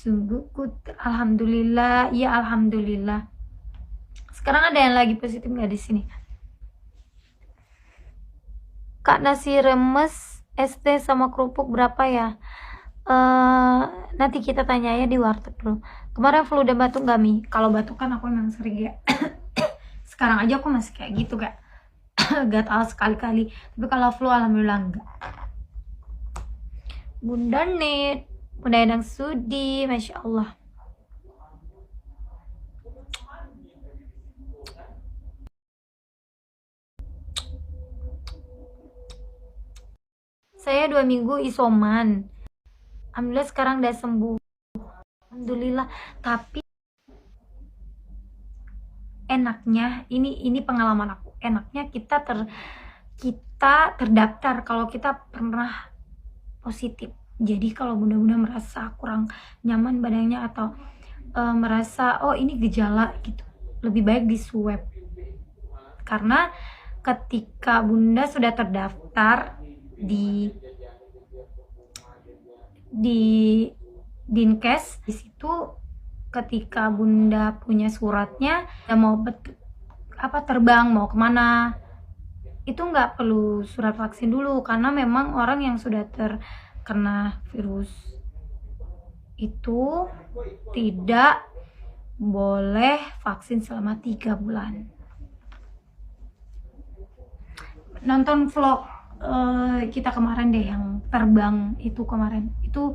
Sungguh alhamdulillah, ya alhamdulillah. Sekarang ada yang lagi positif nggak di sini? Kak, nasi remes SD sama kerupuk berapa ya? Nanti kita tanya ya di warteg dulu. Kemarin flu dan batuk nggak Mi? Kalau batuk kan aku emang sering ya. Sekarang aja aku masih kayak gitu kak. Gatal sekali-kali. Tapi kalau flu alhamdulillah enggak. Bunda Nit, Bunda Endang Sudi, Masya Allah. Saya 2 minggu isoman. Alhamdulillah sekarang udah sembuh. Alhamdulillah. Tapi enaknya ini pengalaman aku. Enaknya kita terdaftar kalau kita pernah positif. Jadi kalau bunda-bunda merasa kurang nyaman badannya atau merasa oh ini gejala gitu, lebih baik di swab. Karena ketika bunda sudah terdaftar di Dinkes, di situ ketika bunda punya suratnya dan mau terbang mau kemana itu nggak perlu surat vaksin dulu, karena memang orang yang sudah terkena virus itu tidak boleh vaksin selama 3 bulan. Nonton vlog kita kemarin deh yang terbang itu kemarin, itu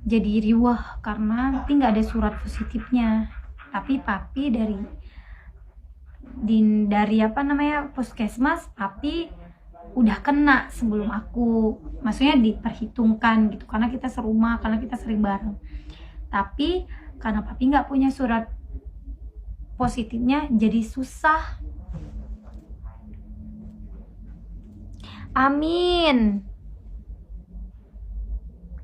jadi riwah karena tapi nggak ada surat positifnya, tapi papi dari puskesmas tapi udah kena sebelum aku, maksudnya diperhitungkan gitu karena kita serumah, karena kita sering bareng. Tapi karena papi nggak punya surat positifnya jadi susah. Amin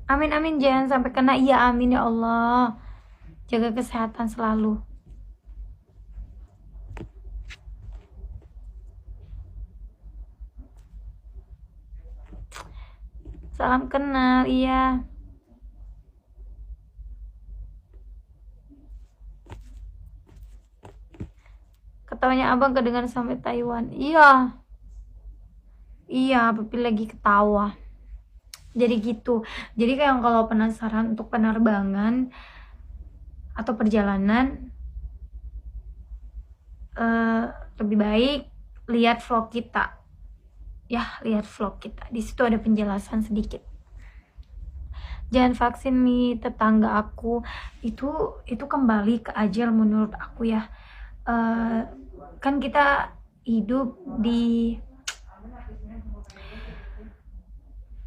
amin jangan sampai kena. Iya amin ya Allah, jaga kesehatan selalu. Salam kenal, iya. Ketawanya abang kedengaran sampai Taiwan. Iya, papi lagi ketawa. Jadi gitu. Jadi kayak kalau penasaran untuk penerbangan atau perjalanan, lebih baik lihat vlog kita. Ya, lihat vlog kita. Di situ ada penjelasan sedikit. Jangan vaksin Mi, tetangga aku itu kembali ke ajal menurut aku ya. Kan kita hidup di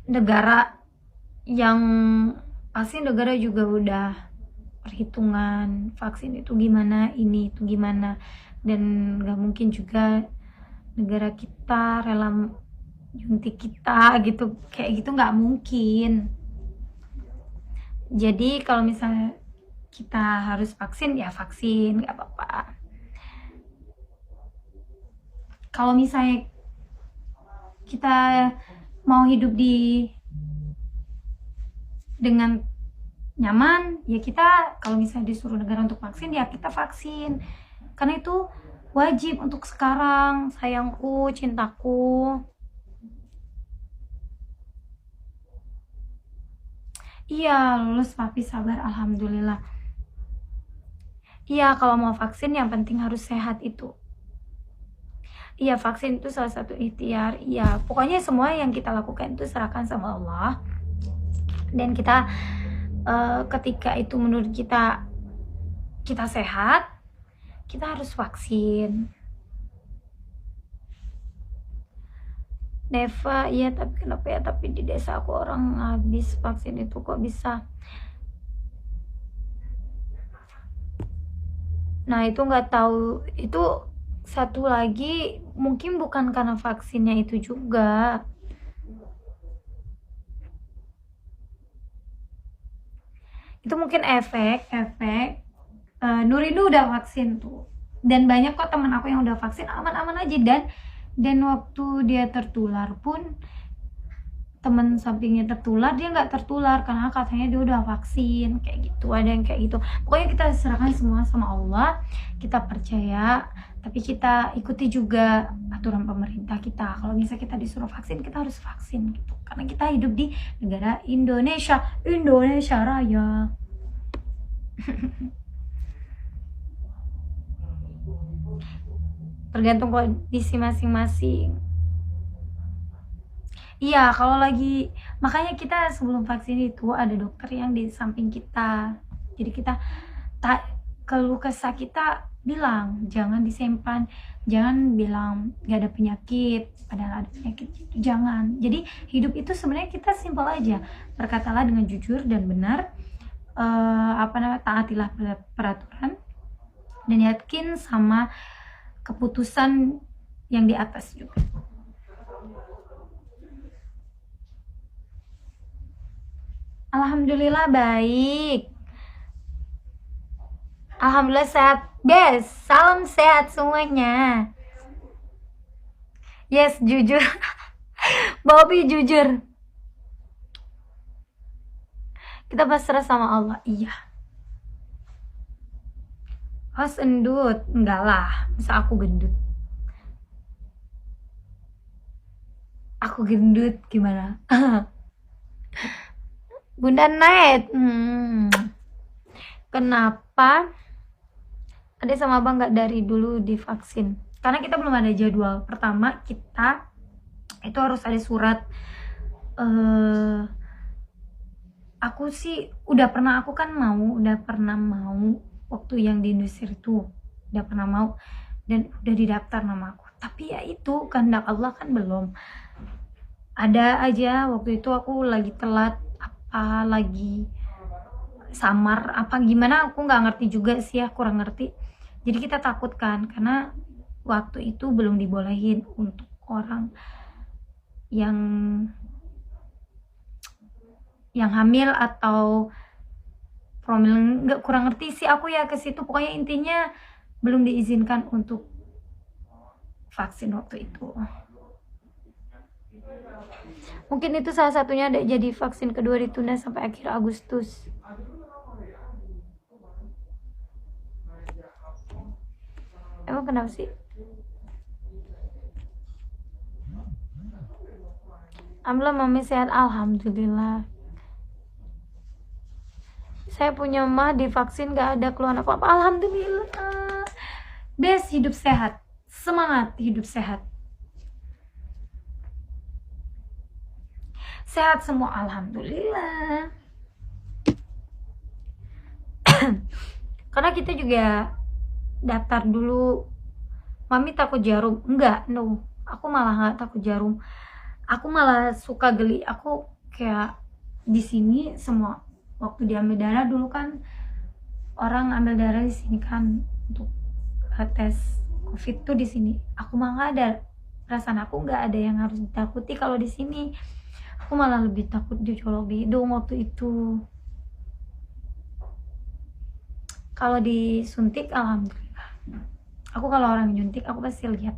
negara yang pasti negara juga udah perhitungan vaksin itu gimana, ini itu gimana, dan nggak mungkin juga negara kita rela nyuntik kita gitu, kayak gitu nggak mungkin. Jadi kalau misalnya kita harus vaksin ya vaksin, nggak apa-apa. Kalau misalnya kita mau hidup dengan nyaman ya kita, kalau misalnya disuruh negara untuk vaksin ya kita vaksin, karena itu wajib untuk sekarang. Sayangku, cintaku. Iya, lulus papi, sabar, alhamdulillah. Iya, kalau mau vaksin yang penting harus sehat itu. Iya, vaksin itu salah satu ikhtiar. Iya, pokoknya semua yang kita lakukan itu serahkan sama Allah. Dan kita ketika itu menurut kita sehat, kita harus vaksin. Neva, iya tapi kenapa ya, tapi di desa aku orang habis vaksin itu kok bisa. Nah itu nggak tahu, itu satu lagi mungkin bukan karena vaksinnya itu juga. Itu mungkin efek Nuridu udah vaksin tuh, dan banyak kok teman aku yang udah vaksin aman-aman aja, dan waktu dia tertular pun teman sampingnya tertular, dia nggak tertular karena katanya dia udah vaksin, kayak gitu. Ada yang kayak gitu. Pokoknya kita serahkan semua sama Allah, kita percaya, tapi kita ikuti juga aturan pemerintah kita. Kalau misalnya kita disuruh vaksin, kita harus vaksin gitu, karena kita hidup di negara Indonesia Raya. Tergantung kondisi masing-masing. Iya, kalau lagi, makanya kita sebelum vaksin itu ada dokter yang di samping kita. Jadi kita keluh kesah kita bilang, jangan disimpan, jangan bilang gak ada penyakit, padahal ada penyakit, itu jangan. Jadi hidup itu sebenarnya kita simpel aja, berkatalah dengan jujur dan benar, taatilah peraturan, dan yakin sama keputusan yang di atas juga. Alhamdulillah baik. Alhamdulillah sehat. Guys, salam sehat semuanya. Yes, jujur. Bobby jujur. Kita pasrah sama Allah. Iya. Host endut. Enggak lah. Masa aku gendut? Aku gendut gimana? Bunda Night. Kenapa Ade sama Abang nggak dari dulu divaksin? Karena kita belum ada jadwal. Pertama, kita itu harus ada surat. Aku sih udah pernah mau waktu yang di industri itu, udah pernah mau dan udah didaftar nama aku. Tapi ya itu kehendak Allah kan belum. Ada aja waktu itu aku lagi telat, apa lagi samar apa gimana, aku nggak ngerti juga sih ya, kurang ngerti. Jadi kita takut kan, karena waktu itu belum dibolehin untuk orang yang hamil atau promil, nggak, kurang ngerti sih aku ya ke situ. Pokoknya intinya belum diizinkan untuk vaksin waktu itu. Mungkin itu salah satunya, ada jadi vaksin kedua ditunda sampai akhir Agustus. Emang kenapa sih? Alhamdulillah mami sehat. Alhamdulillah. Saya punya mah divaksin gak ada keluhan apa-apa. Alhamdulillah. Best, hidup sehat. Semangat hidup sehat. Sehat semua, alhamdulillah. Karena kita juga daftar dulu. Mami takut jarum? Enggak, no. Aku malah nggak takut jarum. Aku malah suka geli. Aku kayak di sini semua waktu diambil darah dulu kan, orang ambil darah di sini kan untuk tes COVID tuh di sini. Aku mah nggak ada perasaan, aku nggak ada yang harus ditakuti kalau di sini. Aku malah lebih takut dicolok di hidung waktu itu. Kalau disuntik, alhamdulillah. Aku kalau orang nyuntik, aku pasti lihat.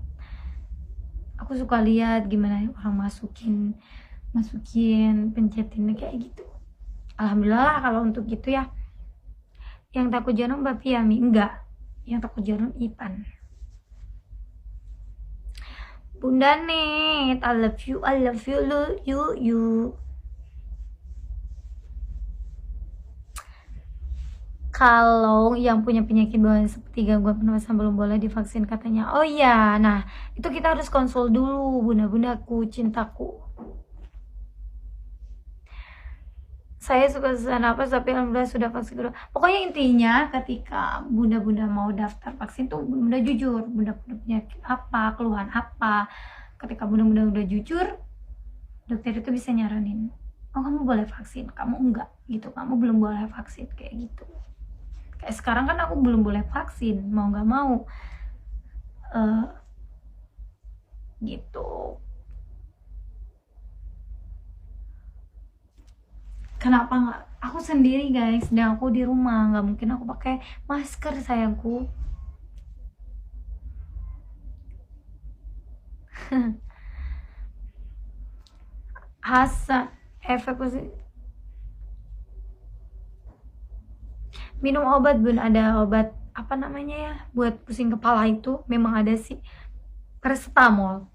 Aku suka lihat gimana orang masukin, pencetinnya kayak gitu. Alhamdulillah lah kalau untuk gitu ya. Yang takut jarum Mbak Piami, enggak. Yang takut jarum Ipan. Bunda Net, I love you, you. Kalau yang punya penyakit bawaan seperti gangguan pernapasan belum boleh divaksin katanya. Oh iya, nah itu kita harus konsul dulu, bunda-bundaku, cintaku. Saya suka sesak napas tapi alhamdulillah sudah vaksin kedua. Pokoknya intinya ketika bunda-bunda mau daftar vaksin tuh bunda jujur, bunda punya penyakit apa, keluhan apa. Ketika bunda-bunda udah jujur, dokter itu bisa nyaranin, oh kamu boleh vaksin, kamu enggak gitu, kamu belum boleh vaksin, kayak gitu. Kayak sekarang kan aku belum boleh vaksin, mau nggak mau gitu. Kenapa nggak? Aku sendiri guys, dan aku di rumah, nggak mungkin aku pakai masker sayangku. Hasan, efek minum obat bun, ada obat apa namanya ya buat pusing kepala itu, memang ada sih, paracetamol.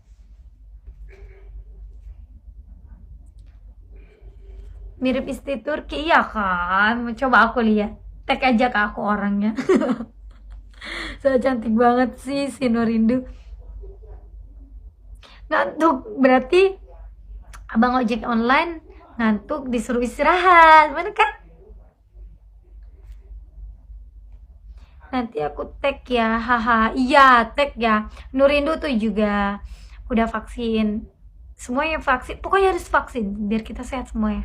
Mirip istri Turki, iya kan? Coba aku lihat, tag aja ke aku orangnya. So cantik banget sih si Norindu. Ngantuk berarti abang ojek online ngantuk disuruh istirahat, mana kan? Nanti aku tag ya, haha. Iya, tag ya. Nurindu tuh juga udah vaksin. Semuanya vaksin, pokoknya harus vaksin biar kita sehat semua ya.